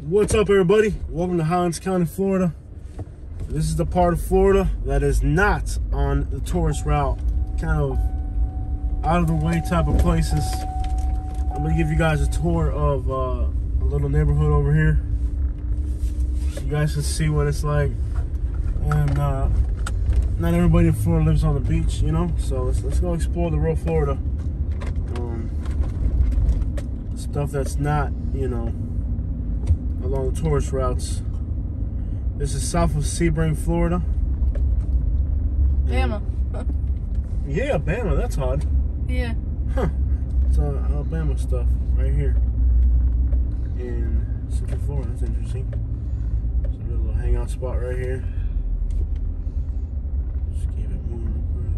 What's up, everybody? Welcome to Highlands County, Florida. This is the part of Florida that is not on the tourist route, kind of out of the way type of places. I'm gonna give you guys a tour of a little neighborhood over here, so you guys can see what it's like. And not everybody in Florida lives on the beach, you know. So let's go explore the real Florida. Stuff that's not, you know, along the tourist routes. This is south of Sebring, Florida. Bama. Yeah, Bama, that's odd. Yeah. Huh. It's Alabama stuff right here in Central Florida. That's interesting. So we got a little hangout spot right here. Just keep it moving real quick.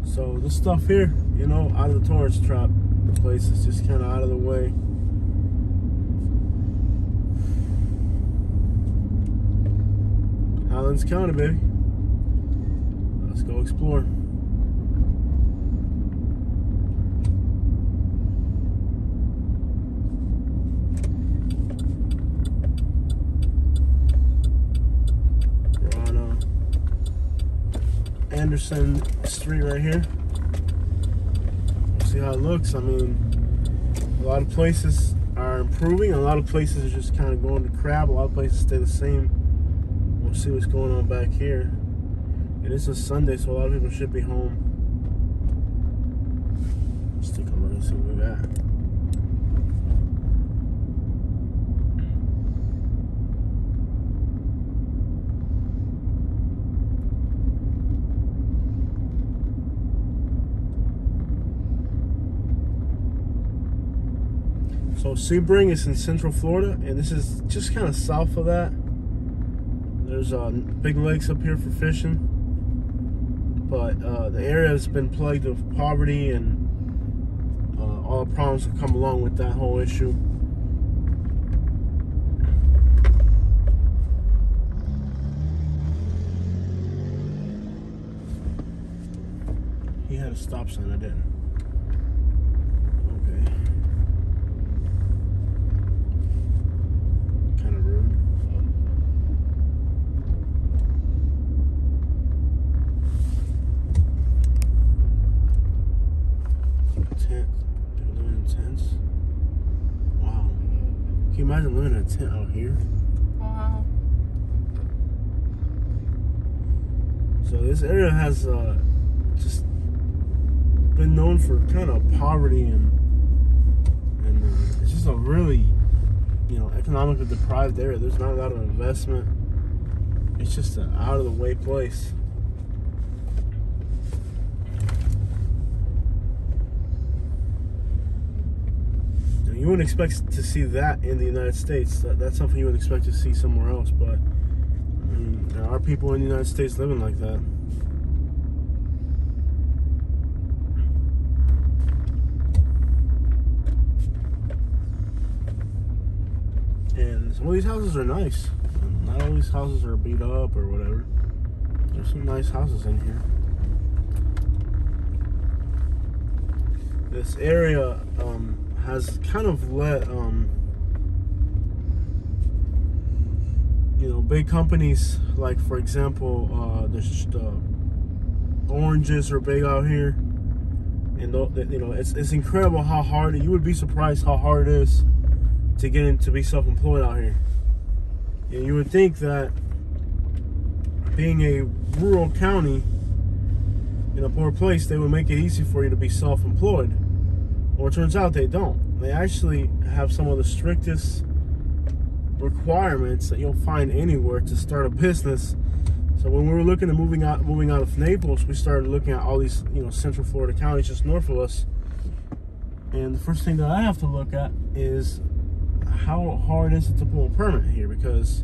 So this stuff here, you know, out of the tourist trap place, is just kind of out of the way. Highlands County, baby. Let's go explore. We're on Anderson Street right here. See how it looks. I mean, a lot of places are improving, a lot of places are just kind of going to crap, a lot of places stay the same. We'll see what's going on back here. It is a Sunday, so a lot of people should be home. Let's take a look and see what we got. So Sebring is in Central Florida, and this is just kind of south of that. There's big lakes up here for fishing, but the area has been plagued with poverty and all the problems that come along with that whole issue. He had a stop sign, I didn't. Okay. People living in tents. Wow. Can you imagine living in a tent out here? Wow. So this area has just been known for kind of poverty and it's just a really, you know, economically deprived area. There's not a lot of investment. It's just an out of the way place. You wouldn't expect to see that in the United States. That's something you would expect to see somewhere else, but I mean, there are people in the United States living like that. And some of these houses are nice. Not all these houses are beat up or whatever. There's some nice houses in here. This area has kind of let you know, big companies, like for example there's oranges are big out here, and you know, it's incredible how hard, you would be surprised how hard it is to get in to be self-employed out here. And you would think that being a rural county in a poor place, they would make it easy for you to be self-employed. Well, it turns out they don't. They actually have some of the strictest requirements that you'll find anywhere to start a business. So when we were looking at moving out of Naples, we started looking at all these, you know, Central Florida counties just north of us. And the first thing that I have to look at is how hard is it to pull a permit here, because,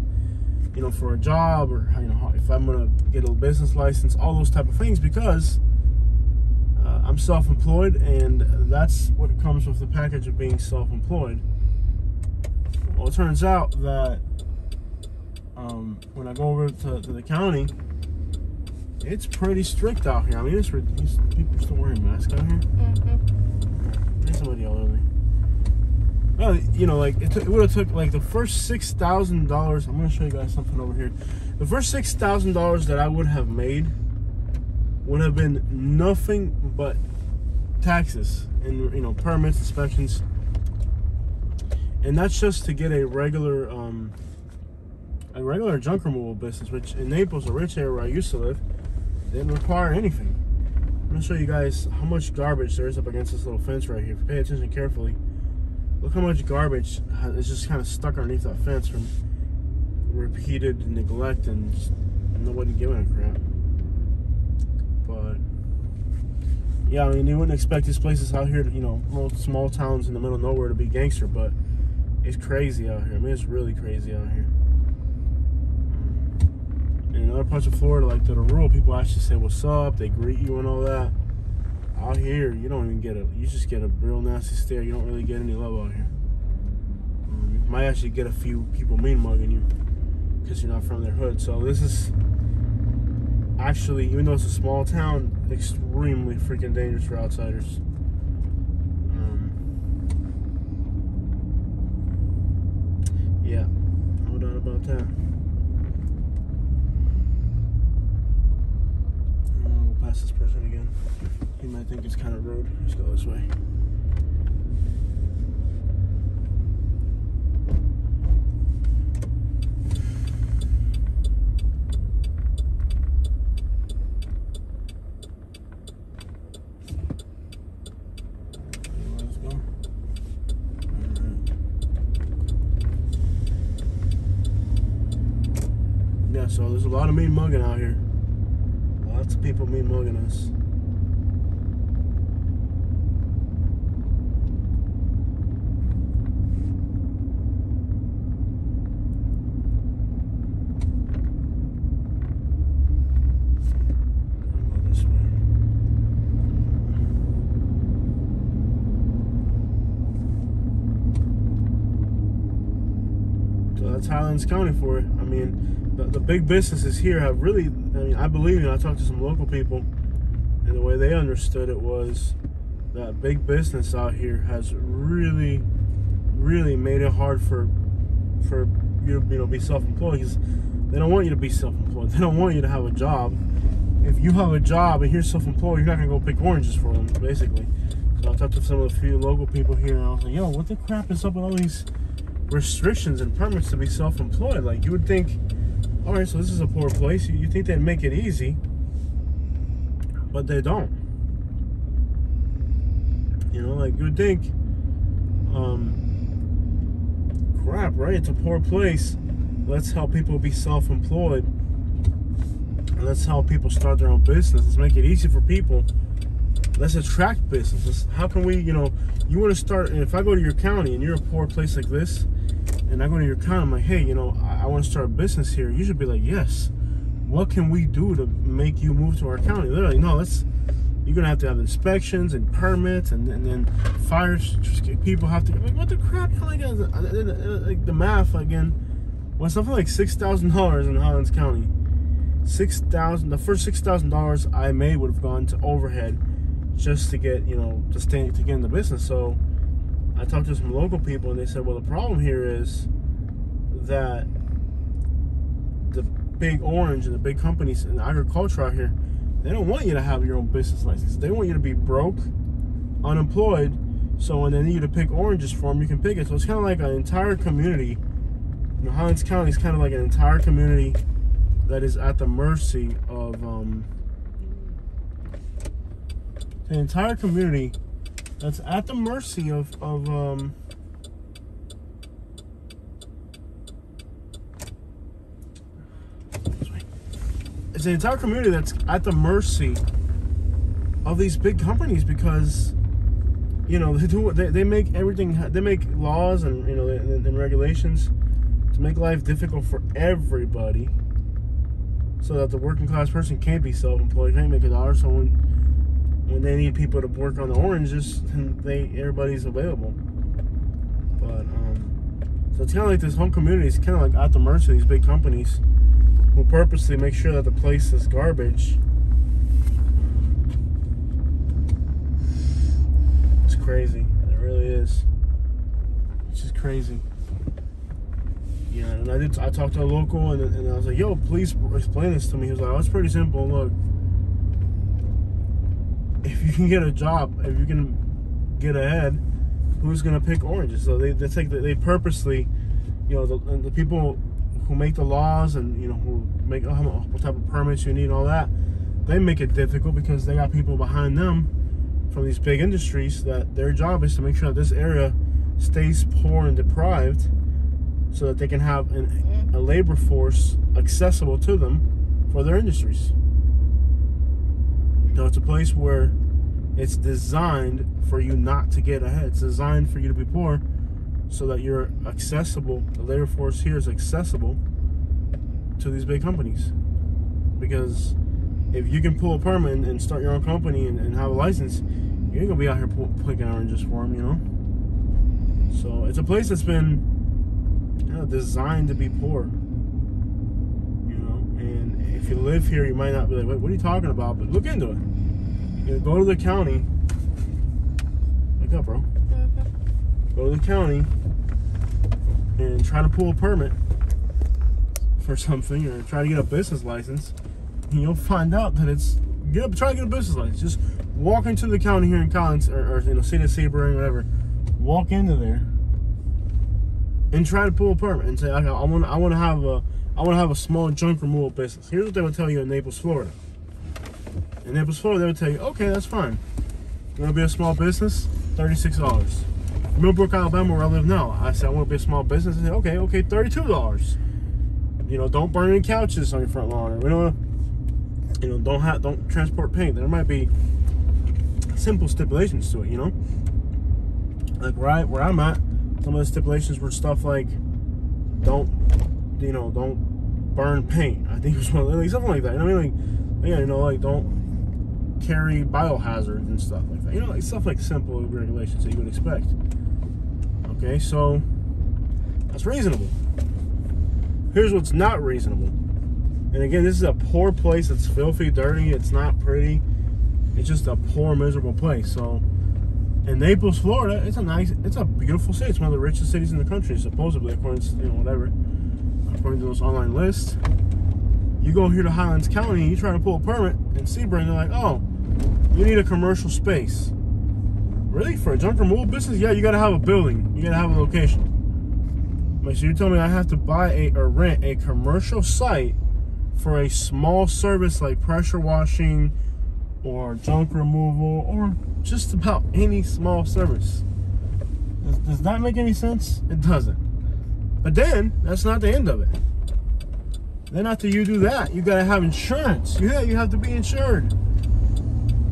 you know, for a job, or, you know, if I'm gonna get a business license, all those type of things, because I'm self-employed, and that's what comes with the package of being self-employed. Well, it turns out that when I go over to the county, it's pretty strict out here. I mean, these people still wearing masks out here. There's somebody elderly. Well, you know, like it would have took like the first $6,000. I'm gonna show you guys something over here. The first $6,000 that I would have made would have been nothing but taxes and, you know, permits, inspections, and that's just to get a regular junk removal business, which in Naples, a rich area where I used to live, didn't require anything. I'm gonna show you guys how much garbage there is up against this little fence right here. If you pay attention carefully, look how much garbage is just kind of stuck underneath that fence from repeated neglect and just nobody giving a crap. But yeah, I mean, you wouldn't expect these places out here to, you know, little small towns in the middle of nowhere to be gangster, but it's crazy out here. I mean, it's really crazy out here. And in other parts of Florida, like the rural people actually say what's up, they greet you and all that. Out here, you don't even get you just get a real nasty stare. You don't really get any love out here. You might actually get a few people mean mugging you because you're not from their hood. So this is actually, even though it's a small town, extremely freaking dangerous for outsiders. Yeah, no doubt about that. We'll pass this person again. He might think it's kind of rude. Let's go this way. Let's go. Yeah, so there's a lot of mean mugging out here. Lots of people mean mugging us. That's Highlands County for it. I mean, the big businesses here have really, I mean, I believe, I talked to some local people, and the way they understood it was that big business out here has really, really made it hard for you to be self-employed, because they don't want you to be self-employed. They don't want you to have a job. If you have a job and you're self-employed, you're not gonna go pick oranges for them, basically. So I talked to some of the few local people here, and I was like, yo, what the crap is up with all these restrictions and permits to be self-employed? Like, you would think, all right, so this is a poor place, you think they'd make it easy, but they don't. You know, like, you would think, crap, right, it's a poor place, let's help people be self-employed, and let's help people start their own business, let's make it easy for people, let's attract business. How can we, you know, you want to start, and if I go to your county and you're a poor place like this, and I go to your county, I'm like, hey, you know, I want to start a business here. You should be like, yes. What can we do to make you move to our county? They're like, no, you're going to have inspections and permits, and then fire people have to, like, what the crap? Like the math, again, when something like $6,000 in Highlands County, the first $6,000 I made would have gone to overhead just to get, you know, to get in the business. So I talked to some local people, and they said, well, the problem here is that the big orange and the big companies in agriculture out here, they don't want you to have your own business license. They want you to be broke, unemployed, so when they need you to pick oranges for them, you can pick it. So it's kind of like an entire community. You know, Highlands County is kind of like an entire community that is at the mercy of the entire community that's at the mercy of it's an entire community that's at the mercy of these big companies, because, you know, they make everything, they make laws and, you know, and regulations to make life difficult for everybody, so that the working class person can't be self-employed, can't make a dollar. So when they need people to work on the oranges, everybody's available. But So it's kind of like this whole community is kind of like at the mercy of these big companies who purposely make sure that the place is garbage. It's crazy. It really is. It's just crazy. Yeah, and I talked to a local, and I was like, yo, please explain this to me. He was like, oh, it's pretty simple. Look, if you can get a job, if you can get ahead, who's gonna pick oranges? So they purposely, you know, the people who make the laws and, you know, who make what type of permits you need and all that, they make it difficult because they got people behind them from these big industries that their job is to make sure that this area stays poor and deprived, so that they can have a labor force accessible to them for their industries. So it's a place where it's designed for you not to get ahead. It's designed for you to be poor so that you're accessible. The labor force here is accessible to these big companies. Because if you can pull a permit and start your own company and have a license, you ain't gonna be out here picking oranges for them, you know? So it's a place that's been, you know, designed to be poor. You know, and if you live here, you might not be like, wait, what are you talking about? But look into it. You know, go to the county. Wake up, bro. Go to the county and try to pull a permit for something, or try to get a business license, and you'll find out that it's try to get a business license. Just walk into the county here in Collins, or you know, city of Sebring, whatever. Walk into there and try to pull a permit and say, okay, I want to have a small junk removal business. Here's what they would tell you in Naples, Florida. In Naples, Florida, they would tell you, okay, that's fine. You want to be a small business? $36. Millbrook, Alabama, where I live now, I said I want to be a small business. I said, okay, $32. You know, don't burn any couches on your front lawn, or we don't, you know, don't transport paint. There might be simple stipulations to it, you know. Like where I'm at, some of the stipulations were stuff like don't burn paint. I think it was one, like something like that. You know what I mean? Like, yeah, you know, like don't carry biohazards and stuff like that. You know, like stuff like simple regulations that you would expect. Okay, so that's reasonable. Here's what's not reasonable. And again, this is a poor place. It's filthy, dirty. It's not pretty. It's just a poor, miserable place. So in Naples, Florida, it's a beautiful city. It's one of the richest cities in the country, supposedly, according to, you know, whatever, according to those online lists. You go here to Highlands County and you try to pull a permit in Sebring, they're like, oh, you need a commercial space. Really? For a junk removal business? Yeah, you gotta have a building. You gotta have a location. Like, so you're telling me I have to buy or rent a commercial site for a small service like pressure washing or junk removal, or just about any small service? Does that make any sense? It doesn't. But then, that's not the end of it. Then after you do that, you gotta have insurance. Yeah, you have to be insured.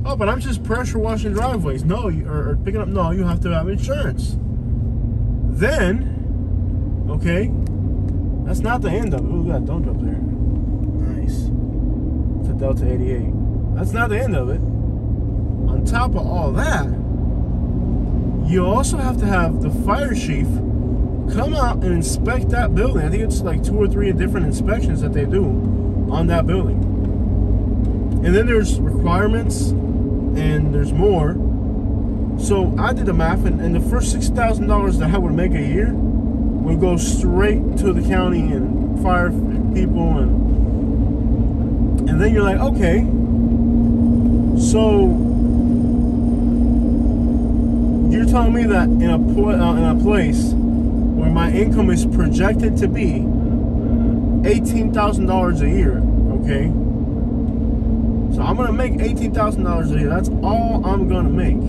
Oh, but I'm just pressure washing driveways. No, or picking up. No, you have to have insurance. Then, okay, that's not the end of it. Ooh, we got a dunk up there. Nice. It's a Delta 88. That's not the end of it. On top of all that, you also have to have the fire chief come out and inspect that building. I think it's like 2 or 3 different inspections that they do on that building. And then there's requirements, and there's more. So I did the math, and the first $6,000 that I would make a year would go straight to the county and fire people, and then you're like, okay, so you're telling me that in a place where my income is projected to be $18,000 a year, okay? So I'm gonna make $18,000 a year. That's all I'm gonna make.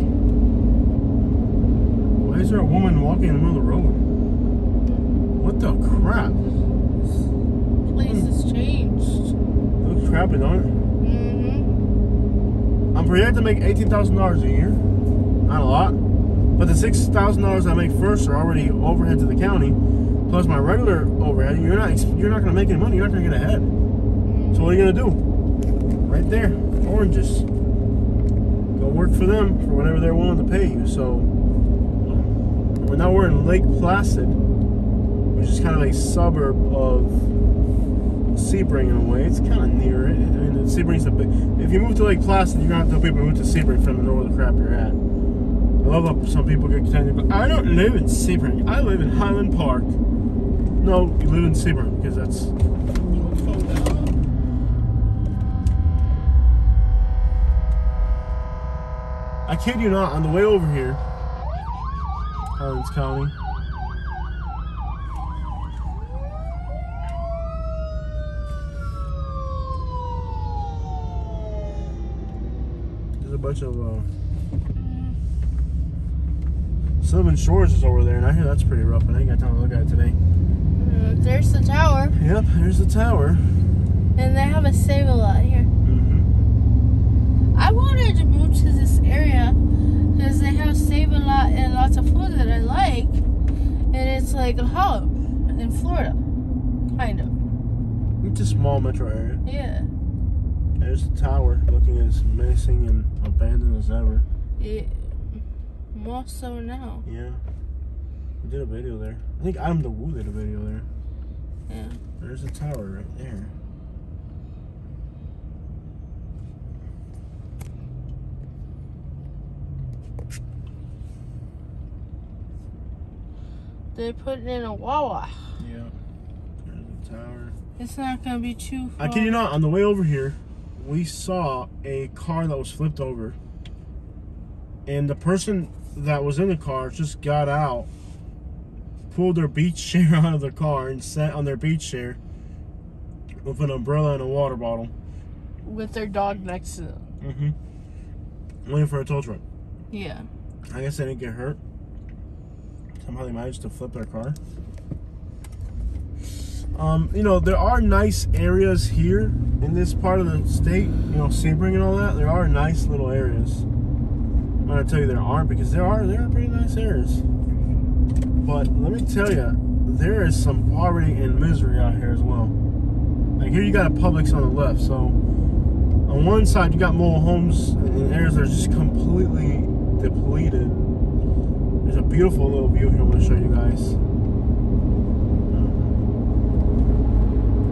Why is there a woman walking in the middle of the road? What the crap? The place has changed. It looks crappy, don't it? I'm projected to make $18,000 a year. Not a lot. But the $6,000 I make first are already overhead to the county, plus my regular overhead. You're not gonna make any money. You're not gonna get ahead. So what are you gonna do? Right there, oranges. Go work for them for whatever they're willing to pay you. So now we're in Lake Placid. which is kind of a suburb of Sebring in a way. It's kind of near it. I mean, Sebring's a big. If you move to Lake Placid, you're gonna have to tell people to move to Sebring from the north of the crap you're at. I love how some people get content and go, I don't live in Sebring. I live in Highland Park. No, you live in Sebring because that's. I kid you not, on the way over here, Highlands County. There's a bunch of Cinnamon Shores is over there, and I hear that's pretty rough, but I ain't got time to look at it today. There's the tower. Yep, there's the tower. And they have a Save-A-Lot here. I wanted to move to this area because they have Save-A-Lot and lots of food that I like. And it's like a hub in Florida. Kind of. It's a small metro area. Yeah. There's the tower looking as menacing and abandoned as ever. Yeah. More so now. Yeah. We did a video there. I think Adam the Woo did a video there. Yeah. There's the tower right there. They're putting in a Wawa. Yeah. There's the tower. It's not going to be too far. I kid you not, on the way over here, we saw a car that was flipped over. And the person that was in the car just got out, pulled their beach chair out of the car, and sat on their beach chair with an umbrella and a water bottle. With their dog next to them. Waiting for a tow truck. Yeah. I guess they didn't get hurt. Somehow they managed to flip their car. You know, there are nice areas here in this part of the state. You know, Sebring and all that. There are nice little areas. I'm not gonna tell you there aren't, because there are pretty nice areas. But let me tell you, there is some poverty and misery out here as well. Like here, you got a Publix on the left. So on one side, you got mobile homes in areas that are just completely depleted. There's a beautiful little view here I'm going to show you guys.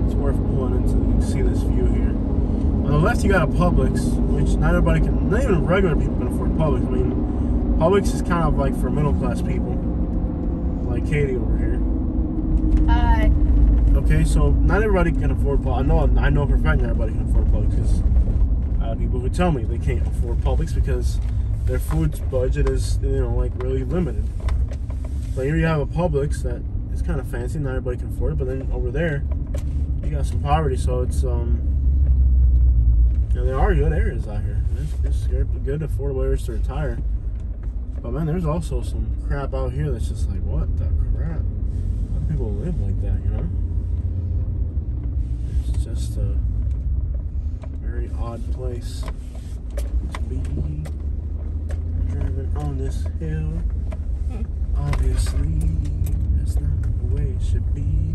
It's worth pulling into to see this view here. On the left, you got a Publix, which not everybody can, not even regular people can afford Publix. I mean, Publix is kind of like for middle class people, like Katie over here. Hi. Okay, so not everybody can afford Publix. I know for a fact not everybody can afford Publix, because I have people who tell me they can't afford Publix because their food budget is, you know, like really limited. But here you have a Publix that is kind of fancy, not everybody can afford it. But then over there, you got some poverty, so it's you know, there are good areas out here. There's good affordable areas to retire. But man, there's also some crap out here that's just like, what the crap? How do people live like that, you know? It's just a very odd place to be. Driving on this hill, obviously that's not the way it should be.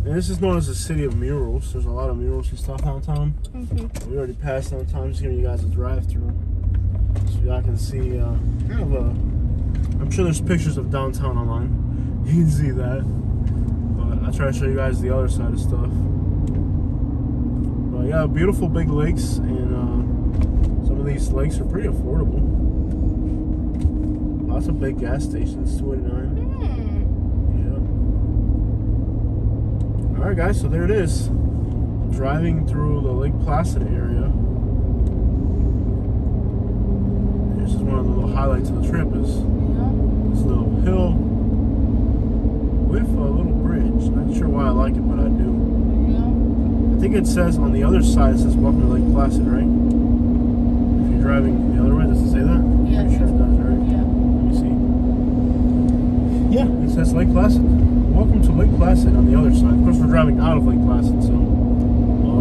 And this is known as the city of murals. There's a lot of murals and stuff downtown. We already passed downtown. Just giving you guys a drive through so y'all can see kind of a. I'm sure there's pictures of downtown online. You can see that, but I'll try to show you guys the other side of stuff. But yeah, beautiful big lakes, and some of these lakes are pretty affordable. Lots of big gas stations, 289. Yeah. Alright guys, so there it is. Driving through the Lake Placid area. This is one of the little highlights of the trip, is this little hill with a little bridge. Not sure why I like it, but I do. I think it says on the other side, it says welcome to Lake Placid, right? If you're driving the other way, does it say that? Yeah. Pretty sure it does, right? Yeah. Yeah, it says Lake Placid. Welcome to Lake Placid on the other side. Of course, we're driving out of Lake Placid, so